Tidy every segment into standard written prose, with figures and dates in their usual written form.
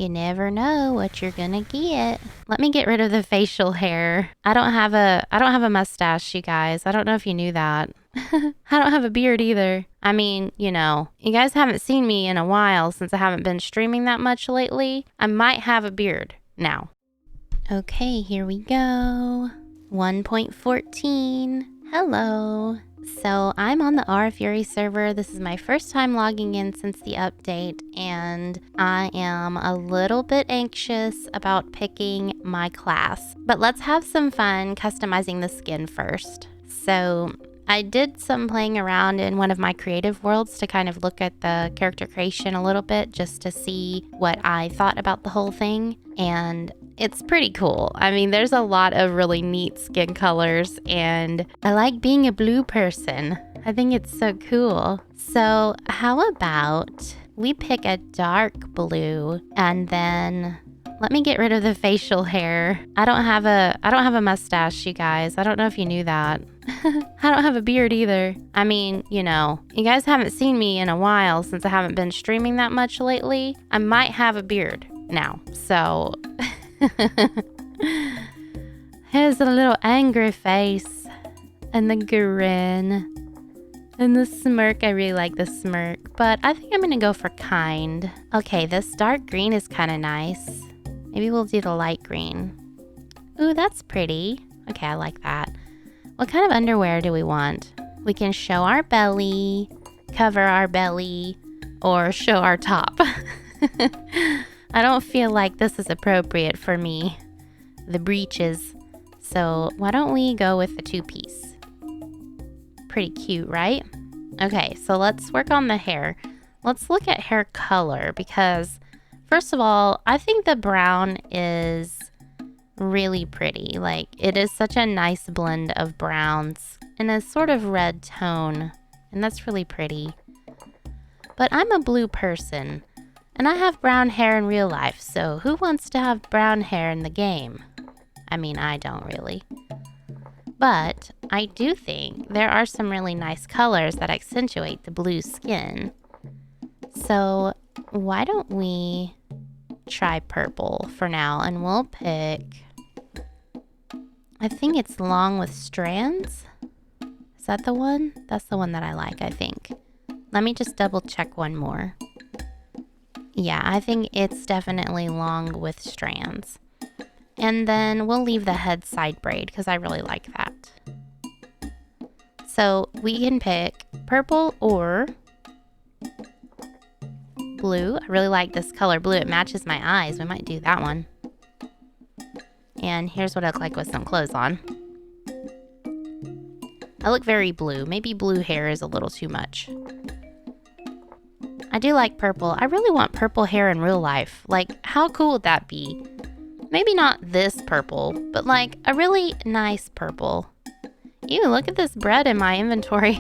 You never know what you're gonna get. Let me get rid of the facial hair. I don't have a mustache, you guys. I don't know if you knew that. I don't have a beard either. I mean, you know, you guys haven't seen me in a while since I haven't been streaming that much lately. I might have a beard now. Okay, here we go. 1.14. Hello. So I'm on the R Fury server. This is my first time logging in since the update, and I am a little bit anxious about picking my class. But let's have some fun customizing the skin first. So I did some playing around in one of my creative worlds to kind of look at the character creation a little bit just to see what I thought about the whole thing, and it's pretty cool. I mean, there's a lot of really neat skin colors, and I like being a blue person. I think it's so cool. So how about we pick a dark blue, and then let me get rid of the facial hair. I don't have a mustache, you guys. I don't know if you knew that. I don't have a beard either. I mean, you know, you guys haven't seen me in a while since I haven't been streaming that much lately. I might have a beard now. So here's a little angry face and the grin and the smirk. I really like the smirk, but I think I'm gonna go for kind. Okay, this dark green is kind of nice. Maybe we'll do the light green. Ooh, that's pretty. Okay, I like that. What kind of underwear do we want? We can show our belly, cover our belly, or show our top. I don't feel like this is appropriate for me, the breeches. So why don't we go with the two-piece? Pretty cute, right? Okay, so let's work on the hair. Let's look at hair color because, first of all, I think the brown is really pretty. Like, it is such a nice blend of browns and a sort of red tone, and that's really pretty. But I'm a blue person, and I have brown hair in real life, so who wants to have brown hair in the game? I mean, I don't really. But I do think there are some really nice colors that accentuate the blue skin. So why don't we try purple for now, and we'll pick, I think it's long with strands. Is that the one? That's the one that I like, I think. Let me just double check one more. Yeah, I think it's definitely long with strands. And then we'll leave the head side braid because I really like that. So we can pick purple or blue. I really like this color blue. It matches my eyes. We might do that one. And here's what I look like with some clothes on. I look very blue. Maybe blue hair is a little too much. I do like purple. I really want purple hair in real life. Like, how cool would that be? Maybe not this purple, but like a really nice purple. Ew, look at this bread in my inventory.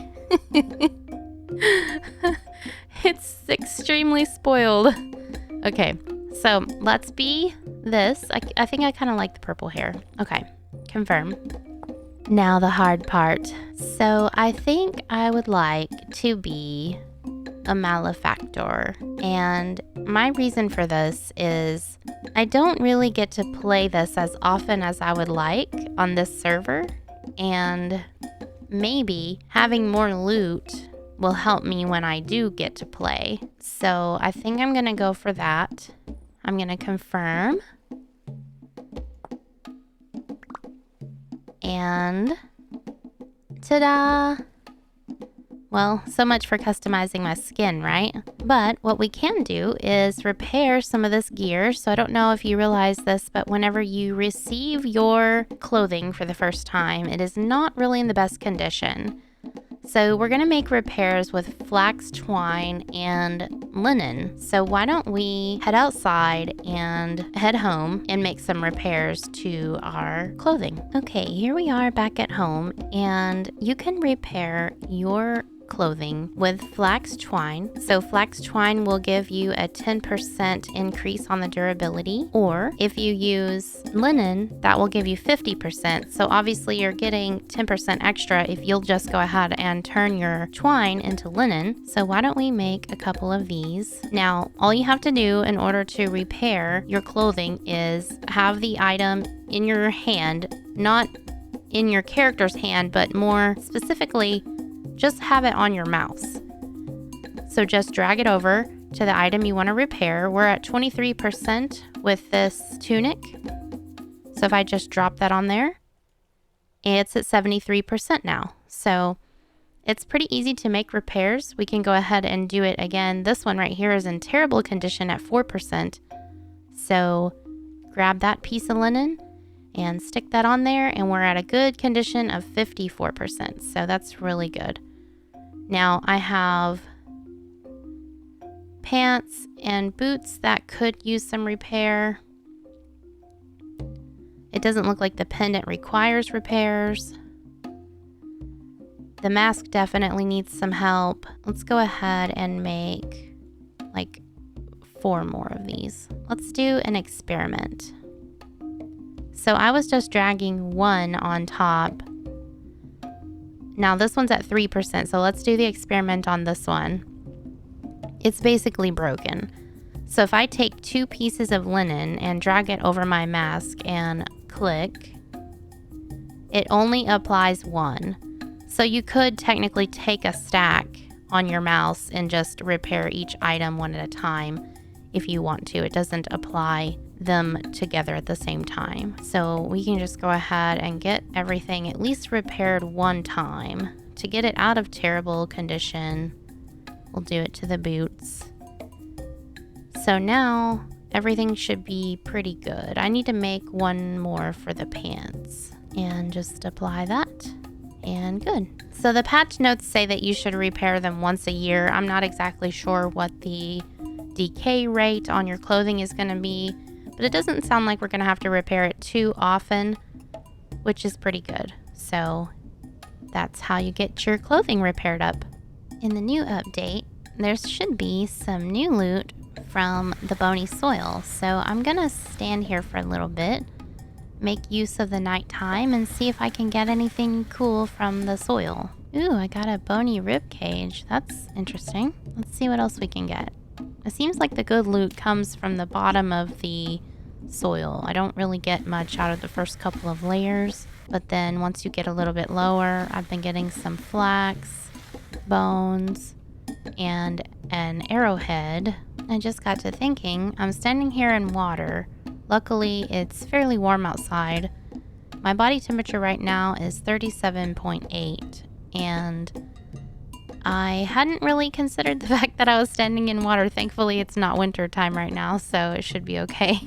It's extremely spoiled. Okay, so let's be this. I think I kind of like the purple hair. Okay, confirm. Now the hard part. So I think I would like to be a malefactor. And my reason for this is I don't really get to play this as often as I would like on this server. And maybe having more loot will help me when I do get to play. So I think I'm gonna go for that. I'm gonna confirm. And ta-da! Well, so much for customizing my skin, right? But what we can do is repair some of this gear. So I don't know if you realize this, but whenever you receive your clothing for the first time, it is not really in the best condition. So we're gonna make repairs with flax twine and linen. So why don't we head outside and head home and make some repairs to our clothing. Okay, here we are back at home, and you can repair your clothing with flax twine. So flax twine will give you a 10% increase on the durability, or if you use linen, that will give you 50%. So obviously you're getting 10% extra if you'll just go ahead and turn your twine into linen. So why don't we make a couple of these? Now, all you have to do in order to repair your clothing is have the item in your hand, not in your character's hand, but more specifically, just have it on your mouse. So just drag it over to the item you want to repair. We're at 23% with this tunic. So if I just drop that on there, it's at 73% now. So it's pretty easy to make repairs. We can go ahead and do it again. This one right here is in terrible condition at 4%. So grab that piece of linen and stick that on there, and we're at a good condition of 54%. So that's really good. Now I have pants and boots that could use some repair. It doesn't look like the pendant requires repairs. The mask definitely needs some help. Let's go ahead and make like 4 more of these. Let's do an experiment. So I was just dragging one on top. Now this one's at 3%, so let's do the experiment on this one. It's basically broken. So if I take 2 pieces of linen and drag it over my mask and click, it only applies 1. So you could technically take a stack on your mouse and just repair each item one at a time if you want to. It doesn't apply them together at the same time. So we can just go ahead and get everything at least repaired 1 time. To get it out of terrible condition, we'll do it to the boots. So now everything should be pretty good. I need to make 1 more for the pants and just apply that, and good. So the patch notes say that you should repair them once a year. I'm not exactly sure what the decay rate on your clothing is going to be, but it doesn't sound like we're going to have to repair it too often, which is pretty good. So that's how you get your clothing repaired up. In the new update, there should be some new loot from the bony soil. So I'm going to stand here for a little bit, make use of the nighttime, and see if I can get anything cool from the soil. Ooh, I got a bony rib cage. That's interesting. Let's see what else we can get. It seems like the good loot comes from the bottom of the soil. I don't really get much out of the first couple of layers, but then once you get a little bit lower, I've been getting some flax, bones, and an arrowhead. I just got to thinking, I'm standing here in water. Luckily, it's fairly warm outside. My body temperature right now is 37.8, and I hadn't really considered the fact that I was standing in water. Thankfully, it's not winter time right now, so it should be okay.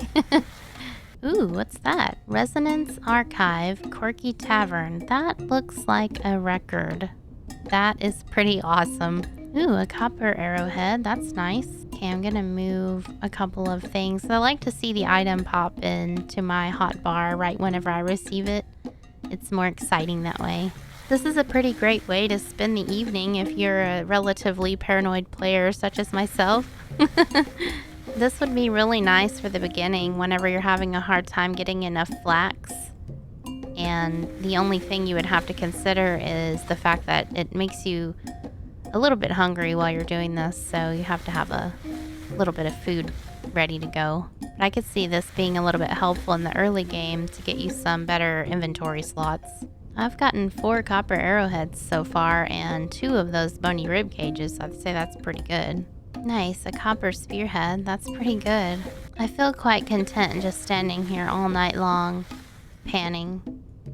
Ooh, what's that? Resonance Archive, Corky Tavern. That looks like a record. That is pretty awesome. Ooh, a copper arrowhead. That's nice. Okay, I'm gonna move a couple of things. I like to see the item pop into my hotbar right whenever I receive it. It's more exciting that way. This is a pretty great way to spend the evening if you're a relatively paranoid player such as myself. This would be really nice for the beginning whenever you're having a hard time getting enough flax. And the only thing you would have to consider is the fact that it makes you a little bit hungry while you're doing this, so you have to have a little bit of food ready to go. But I could see this being a little bit helpful in the early game to get you some better inventory slots. I've gotten 4 copper arrowheads so far and 2 of those bony rib cages, so I'd say that's pretty good. Nice, a copper spearhead. That's pretty good. I feel quite content just standing here all night long, panning.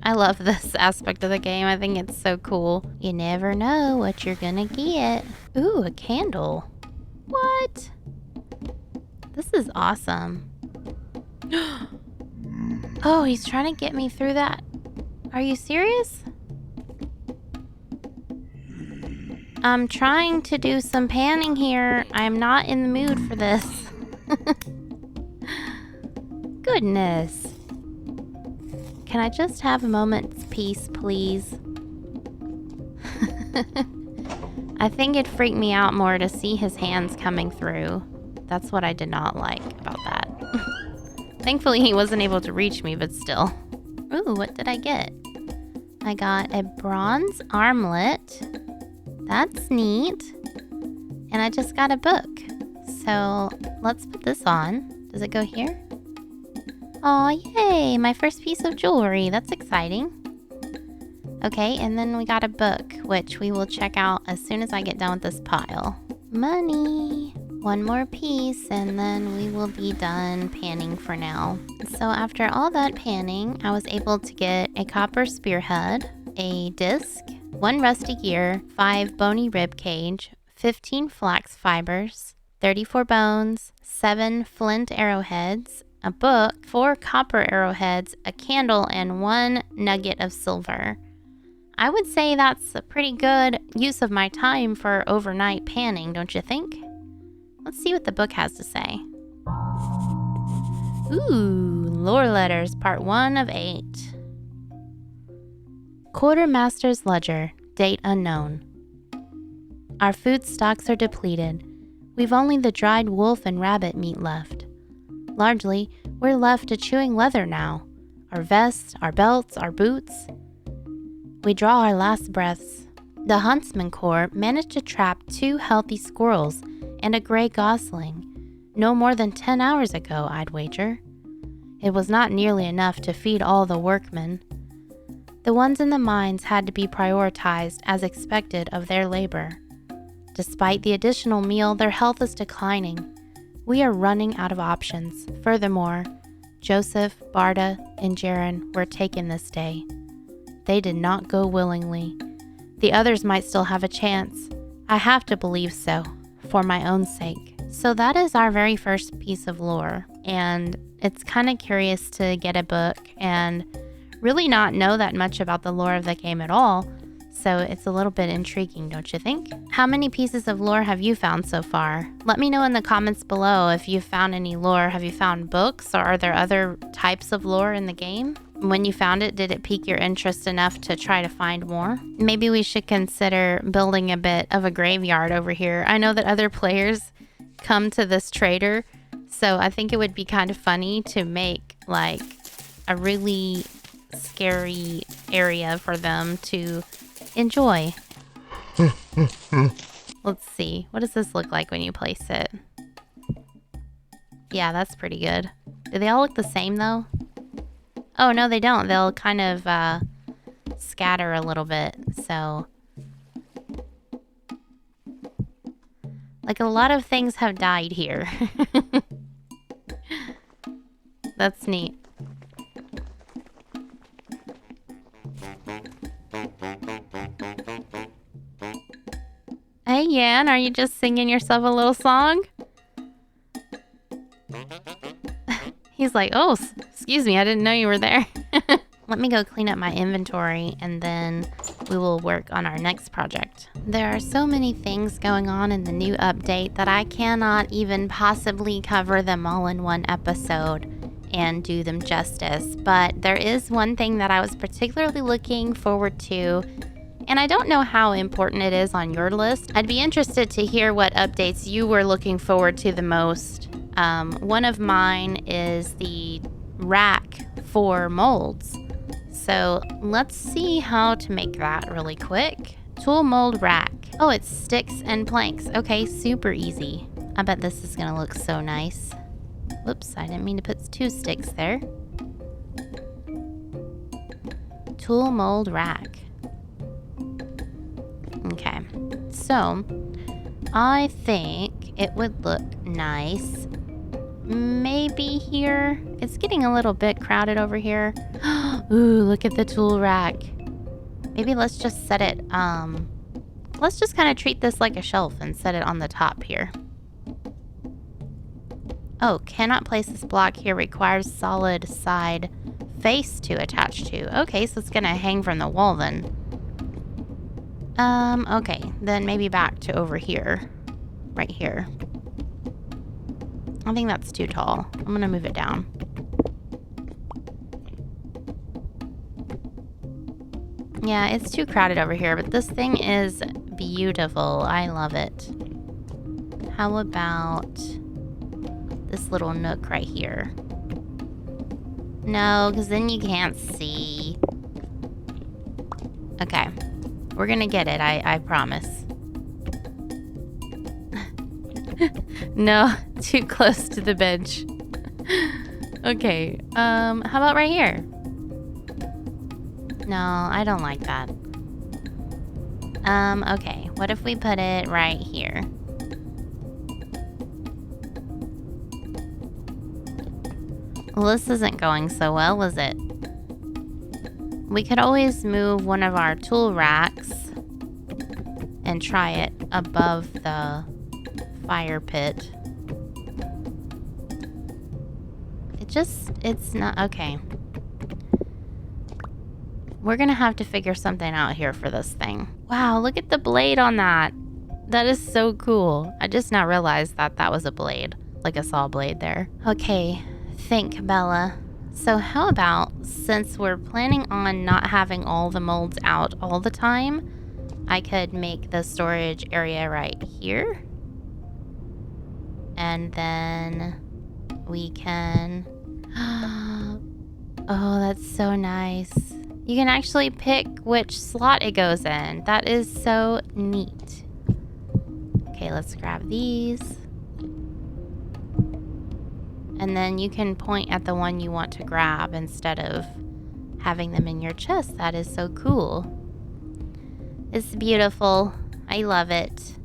I love this aspect of the game. I think it's so cool. You never know what you're gonna get. Ooh, a candle. What? This is awesome. Oh, he's trying to get me through that. Are you serious? I'm trying to do some panning here. I'm not in the mood for this. Goodness. Can I just have a moment's peace, please? I think it freaked me out more to see his hands coming through. That's what I did not like about that. Thankfully, he wasn't able to reach me, but still. Ooh, what did I get? I got a bronze armlet. That's neat. And I just got a book. So let's put this on. Does it go here? Oh, yay! My first piece of jewelry. That's exciting. Okay, and then we got a book, which we will check out as soon as I get done with this pile. Money! One more piece, and then we will be done panning for now. So after all that panning, I was able to get a copper spearhead, a disc, 1 rusty gear, 5 bony rib cage, 15 flax fibers, 34 bones, 7 flint arrowheads, a book, 4 copper arrowheads, a candle, and 1 nugget of silver. I would say that's a pretty good use of my time for overnight panning, don't you think? Let's see what the book has to say. Ooh, lore letters, part 1 of 8. Quartermaster's ledger, date unknown. Our food stocks are depleted. We've only the dried wolf and rabbit meat left. Largely, we're left to chewing leather now. Our vests, our belts, our boots. We draw our last breaths. The Huntsman Corps managed to trap 2 healthy squirrels and a gray gosling, no more than 10 hours ago, I'd wager. It was not nearly enough to feed all the workmen. The ones in the mines had to be prioritized as expected of their labor. Despite the additional meal, their health is declining. We are running out of options. Furthermore, Joseph, Barda, and Jaren were taken this day. They did not go willingly. The others might still have a chance. I have to believe so, for my own sake. So that is our very first piece of lore, and it's kind of curious to get a book and really not know that much about the lore of the game at all, so it's a little bit intriguing, don't you think? How many pieces of lore have you found so far? Let me know in the comments below if you've found any lore. Have you found books, or are there other types of lore in the game? When you found it, did it pique your interest enough to try to find more? Maybe we should consider building a bit of a graveyard over here. I know that other players come to this trader, so I think it would be kind of funny to make like a really scary area for them to enjoy. Let's see. What does this look like when you place it? Yeah, that's pretty good. Do they all look the same though? Oh, no, they don't. They'll kind of scatter a little bit. So, like, a lot of things have died here. That's neat. Hey, Yan, are you just singing yourself a little song? He's like, oh, excuse me, I didn't know you were there. Let me go clean up my inventory, and then we will work on our next project. There are so many things going on in the new update that I cannot even possibly cover them all in one episode and do them justice. But there is one thing that I was particularly looking forward to, and I don't know how important it is on your list. I'd be interested to hear what updates you were looking forward to the most. One of mine is the rack for molds. So let's see how to make that really quick. Tool mold rack. Oh, it's sticks and planks. Okay, super easy. I bet this is gonna look so nice. Whoops, I didn't mean to put 2 sticks there. Tool mold rack. Okay, so I think it would look nice maybe here. It's getting a little bit crowded over here. Ooh, look at the tool rack. Maybe let's just set it, let's just kind of treat this like a shelf and set it on the top here. Oh, cannot place this block here, requires solid side face to attach to. Okay, so it's gonna hang from the wall then. Okay, then maybe back to over here. Right here. I think that's too tall. I'm gonna move it down. Yeah, it's too crowded over here, but this thing is beautiful. I love it. How about this little nook right here? No, because then you can't see. Okay. We're gonna get it, I promise. No, too close to the bench. Okay, how about right here? No, I don't like that. Okay, what if we put it right here? Well, this isn't going so well, is it? We could always move one of our tool racks and try it above the fire pit. It's not, okay. We're gonna have to figure something out here for this thing. Wow, look at the blade on that. That is so cool. I just now realized that that was a blade, like a saw blade there. Okay, think, Bella. So how about, since we're planning on not having all the molds out all the time, I could make the storage area right here. And then we can... Oh, that's so nice. You can actually pick which slot it goes in. That is so neat. Okay, let's grab these. And then you can point at the one you want to grab instead of having them in your chest. That is so cool. It's beautiful. I love it.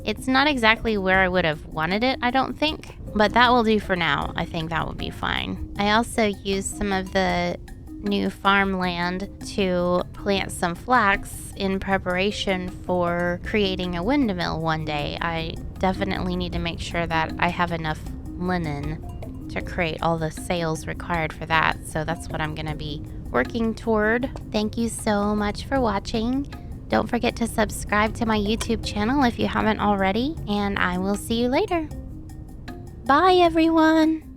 It's not exactly where I would have wanted it, I don't think. But that will do for now. I think that will be fine. I also used some of the new farmland to plant some flax in preparation for creating a windmill one day. I definitely need to make sure that I have enough linen to create all the sails required for that. So that's what I'm gonna be working toward. Thank you so much for watching. Don't forget to subscribe to my YouTube channel if you haven't already, and I will see you later. Bye, everyone.